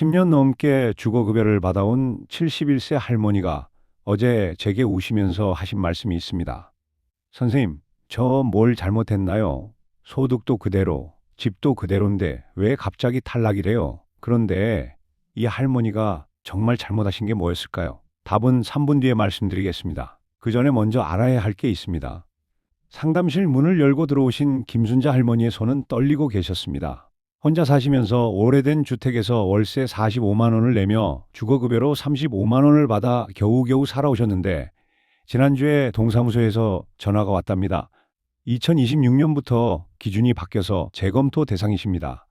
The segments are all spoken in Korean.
10년 넘게 주거급여를 받아온 71세 할머니가 어제 제게 우시면서 하신 말씀이 있습니다. 선생님, 저 뭘 잘못했나요? 소득도 그대로, 집도 그대로인데 왜 갑자기 탈락이래요? 그런데 이 할머니가 정말 잘못하신 게 뭐였을까요? 답은 3분 뒤에 말씀드리겠습니다. 그 전에 먼저 알아야 할 게 있습니다. 상담실 문을 열고 들어오신 김순자 할머니의 손은 떨리고 계셨습니다. 혼자 사시면서 오래된 주택에서 월세 45만 원을 내며 주거급여로 35만 원을 받아 겨우겨우 살아오셨는데 지난주에 동사무소에서 전화가 왔답니다. 2026년부터 기준이 바뀌어서 재검토 대상이십니다.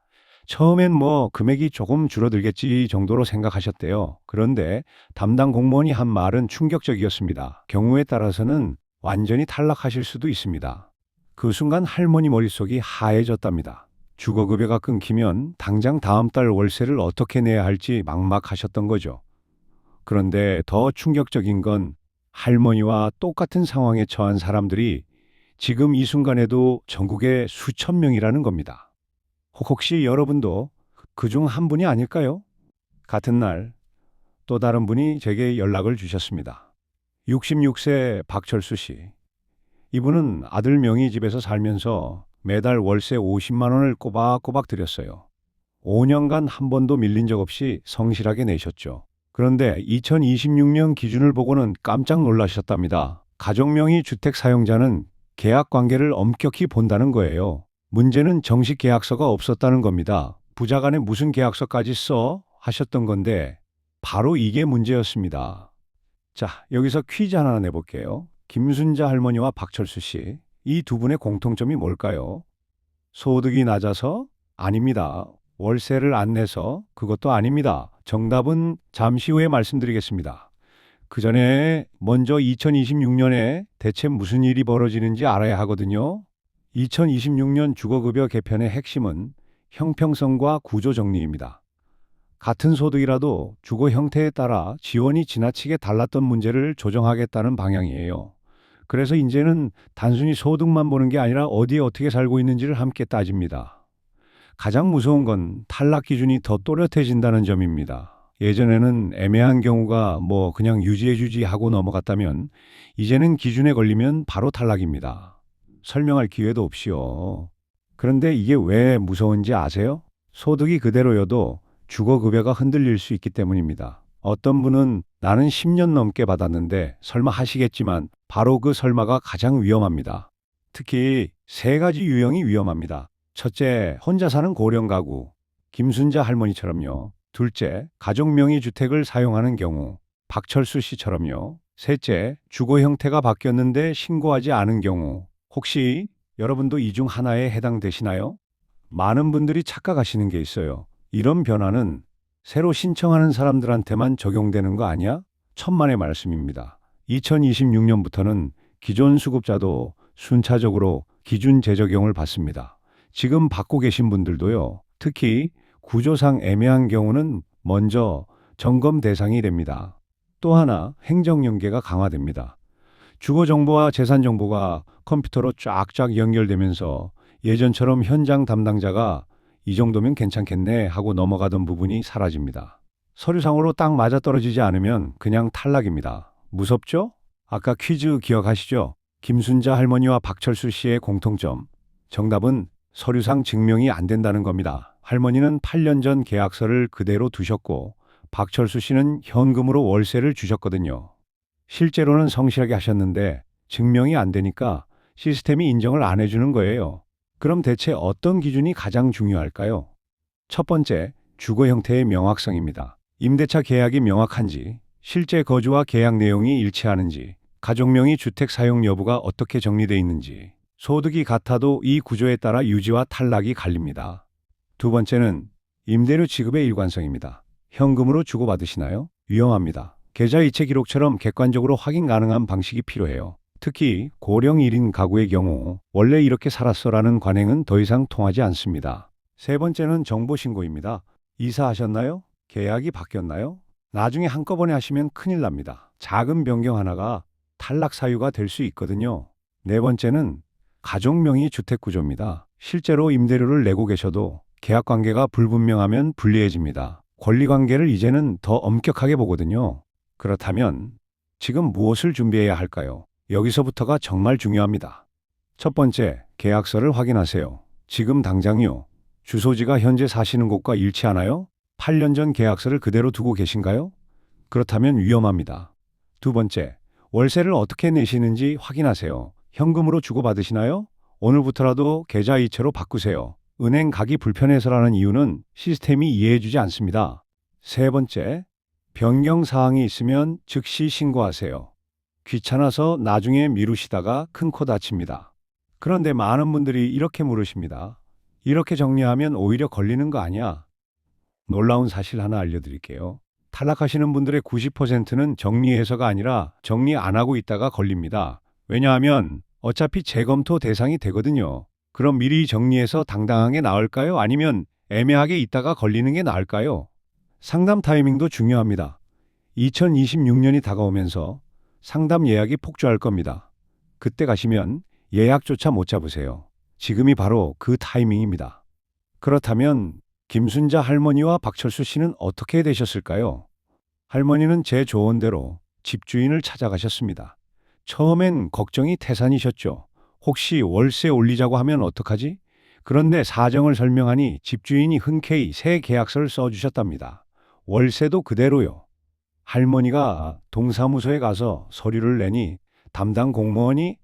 처음엔 뭐 금액이 조금 줄어들겠지 정도로 생각하셨대요. 그런데 담당 공무원이 한 말은 충격적이었습니다. 경우에 따라서는 완전히 탈락하실 수도 있습니다. 그 순간 할머니 머릿속이 하얘졌답니다. 주거급여가 끊기면 당장 다음 달 월세를 어떻게 내야 할지 막막하셨던 거죠. 그런데 더 충격적인 건 할머니와 똑같은 상황에 처한 사람들이 지금 이 순간에도 전국에 수천 명이라는 겁니다. 혹시 여러분도 그중 한 분이 아닐까요? 같은 날 또 다른 분이 제게 연락을 주셨습니다. 66세 박철수 씨. 이분은 아들 명의 집에서 살면서 매달 월세 50만 원을 꼬박꼬박 드렸어요. 5년간 한 번도 밀린 적 없이 성실하게 내셨죠. 그런데 2026년 기준을 보고는 깜짝 놀라셨답니다. 가족명의 주택 사용자는 계약 관계를 엄격히 본다는 거예요. 문제는 정식 계약서가 없었다는 겁니다. 부자간에 무슨 계약서까지 써? 하셨던 건데 바로 이게 문제였습니다. 자, 여기서 퀴즈 하나 내볼게요. 김순자 할머니와 박철수 씨, 이 두 분의 공통점이 뭘까요? 소득이 낮아서? 아닙니다. 월세를 안 내서? 그것도 아닙니다. 정답은 잠시 후에 말씀드리겠습니다. 그 전에 먼저 2026년에 대체 무슨 일이 벌어지는지 알아야 하거든요. 2026년 주거급여 개편의 핵심은 형평성과 구조 정리입니다. 같은 소득이라도 주거 형태에 따라 지원이 지나치게 달랐던 문제를 조정하겠다는 방향이에요. 그래서 이제는 단순히 소득만 보는 게 아니라 어디에 어떻게 살고 있는지를 함께 따집니다. 가장 무서운 건 탈락 기준이 더 또렷해진다는 점입니다. 예전에는 애매한 경우가 뭐 그냥 유지해주지 하고 넘어갔다면 이제는 기준에 걸리면 바로 탈락입니다. 설명할 기회도 없이요. 그런데 이게 왜 무서운지 아세요? 소득이 그대로여도 주거급여가 흔들릴 수 있기 때문입니다. 어떤 분은 나는 10년 넘게 받았는데 설마 하시겠지만 바로 그 설마가 가장 위험합니다. 특히 세 가지 유형이 위험합니다. 첫째, 혼자 사는 고령 가구, 김순자 할머니처럼요. 둘째, 가족 명의 주택을 사용하는 경우, 박철수 씨처럼요. 셋째, 주거 형태가 바뀌었는데 신고하지 않은 경우, 혹시 여러분도 이 중 하나에 해당되시나요? 많은 분들이 착각하시는 게 있어요. 이런 변화는 새로 신청하는 사람들한테만 적용되는 거 아니야? 천만의 말씀입니다. 2026년부터는 기존 수급자도 순차적으로 기준 재적용을 받습니다. 지금 받고 계신 분들도요. 특히 구조상 애매한 경우는 먼저 점검 대상이 됩니다. 또 하나 행정연계가 강화됩니다. 주거정보와 재산정보가 컴퓨터로 쫙쫙 연결되면서 예전처럼 현장 담당자가 이 정도면 괜찮겠네 하고 넘어가던 부분이 사라집니다. 서류상으로 딱 맞아떨어지지 않으면 그냥 탈락입니다. 무섭죠? 아까 퀴즈 기억하시죠? 김순자 할머니와 박철수 씨의 공통점. 정답은 서류상 증명이 안 된다는 겁니다. 할머니는 8년 전 계약서를 그대로 두셨고 박철수 씨는 현금으로 월세를 주셨거든요. 실제로는 성실하게 하셨는데 증명이 안 되니까 시스템이 인정을 안 해주는 거예요. 그럼 대체 어떤 기준이 가장 중요할까요? 첫 번째, 주거 형태의 명확성입니다. 임대차 계약이 명확한지, 실제 거주와 계약 내용이 일치하는지, 가족명의 주택 사용 여부가 어떻게 정리되어 있는지, 소득이 같아도 이 구조에 따라 유지와 탈락이 갈립니다. 두 번째는 임대료 지급의 일관성입니다. 현금으로 주고받으시나요? 위험합니다. 계좌 이체 기록처럼 객관적으로 확인 가능한 방식이 필요해요. 특히 고령 1인 가구의 경우 원래 이렇게 살았어라는 관행은 더 이상 통하지 않습니다. 세 번째는 정보신고입니다. 이사하셨나요? 계약이 바뀌었나요? 나중에 한꺼번에 하시면 큰일 납니다. 작은 변경 하나가 탈락 사유가 될 수 있거든요. 네 번째는 가족명의 주택구조입니다. 실제로 임대료를 내고 계셔도 계약관계가 불분명하면 불리해집니다. 권리관계를 이제는 더 엄격하게 보거든요. 그렇다면 지금 무엇을 준비해야 할까요? 여기서부터가 정말 중요합니다. 첫 번째, 계약서를 확인하세요. 지금 당장요. 주소지가 현재 사시는 곳과 일치하나요? 8년 전 계약서를 그대로 두고 계신가요? 그렇다면 위험합니다. 두 번째, 월세를 어떻게 내시는지 확인하세요. 현금으로 주고받으시나요? 오늘부터라도 계좌 이체로 바꾸세요. 은행 가기 불편해서라는 이유는 시스템이 이해해주지 않습니다. 세 번째, 변경 사항이 있으면 즉시 신고하세요. 귀찮아서 나중에 미루시다가 큰 코 다칩니다. 그런데 많은 분들이 이렇게 물으십니다. 이렇게 정리하면 오히려 걸리는 거 아니야? 놀라운 사실 하나 알려드릴게요. 탈락하시는 분들의 90%는 정리해서가 아니라 정리 안 하고 있다가 걸립니다. 왜냐하면 어차피 재검토 대상이 되거든요. 그럼 미리 정리해서 당당하게 나을까요? 아니면 애매하게 있다가 걸리는 게 나을까요? 상담 타이밍도 중요합니다. 2026년이 다가오면서 상담 예약이 폭주할 겁니다. 그때 가시면 예약조차 못 잡으세요. 지금이 바로 그 타이밍입니다. 그렇다면 김순자 할머니와 박철수 씨는 어떻게 되셨을까요? 할머니는 제 조언대로 집주인을 찾아가셨습니다. 처음엔 걱정이 태산이셨죠. 혹시 월세 올리자고 하면 어떡하지? 그런데 사정을 설명하니 집주인이 흔쾌히 새 계약서를 써주셨답니다. 월세도 그대로요. 할머니가 동사무소에 가서 서류를 내니 담당 공무원이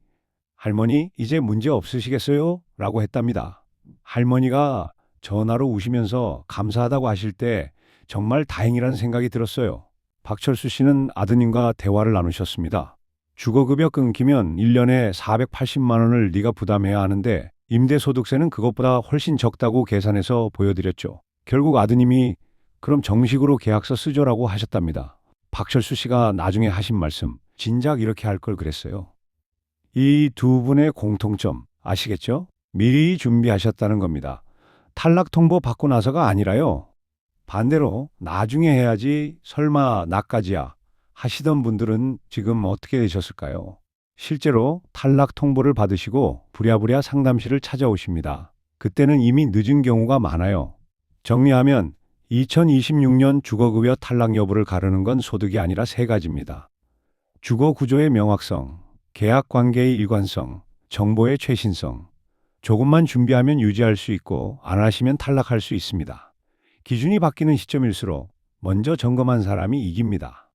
할머니 이제 문제 없으시겠어요? 라고 했답니다. 할머니가 전화로 우시면서 감사하다고 하실 때 정말 다행이라는 생각이 들었어요. 박철수 씨는 아드님과 대화를 나누셨습니다. 주거급여 끊기면 1년에 480만 원을 네가 부담해야 하는데 임대소득세는 그것보다 훨씬 적다고 계산해서 보여드렸죠. 결국 아드님이 그럼 정식으로 계약서 쓰죠라고 하셨답니다. 박철수 씨가 나중에 하신 말씀, 진작 이렇게 할 걸 그랬어요. 이 두 분의 공통점 아시겠죠? 미리 준비하셨다는 겁니다. 탈락 통보 받고 나서가 아니라요. 반대로 나중에 해야지 설마 나까지야 하시던 분들은 지금 어떻게 되셨을까요? 실제로 탈락 통보를 받으시고 부랴부랴 상담실을 찾아오십니다. 그때는 이미 늦은 경우가 많아요. 정리하면 2026년 주거급여 탈락 여부를 가르는 건 소득이 아니라 세 가지입니다. 주거 구조의 명확성, 계약 관계의 일관성, 정보의 최신성. 조금만 준비하면 유지할 수 있고 안 하시면 탈락할 수 있습니다. 기준이 바뀌는 시점일수록 먼저 점검한 사람이 이깁니다.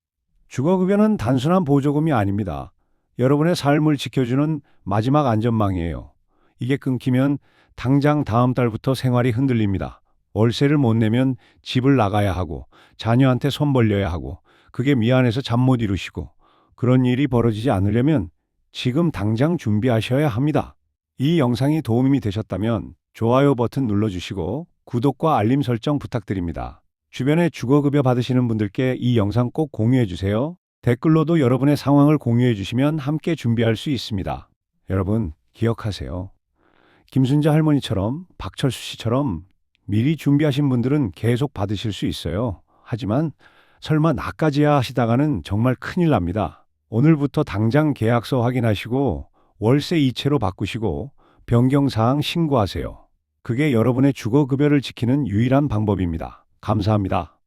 주거급여는 단순한 보조금이 아닙니다. 여러분의 삶을 지켜주는 마지막 안전망이에요. 이게 끊기면 당장 다음 달부터 생활이 흔들립니다. 월세를 못 내면 집을 나가야 하고 자녀한테 손 벌려야 하고 그게 미안해서 잠 못 이루시고 그런 일이 벌어지지 않으려면 지금 당장 준비하셔야 합니다. 이 영상이 도움이 되셨다면 좋아요 버튼 눌러주시고 구독과 알림 설정 부탁드립니다. 주변에 주거급여 받으시는 분들께 이 영상 꼭 공유해 주세요. 댓글로도 여러분의 상황을 공유해 주시면 함께 준비할 수 있습니다. 여러분 기억하세요. 김순자 할머니처럼 박철수 씨처럼 미리 준비하신 분들은 계속 받으실 수 있어요. 하지만 설마 나까지야 하시다가는 정말 큰일 납니다. 오늘부터 당장 계약서 확인하시고 월세 이체로 바꾸시고 변경사항 신고하세요. 그게 여러분의 주거급여를 지키는 유일한 방법입니다. 감사합니다.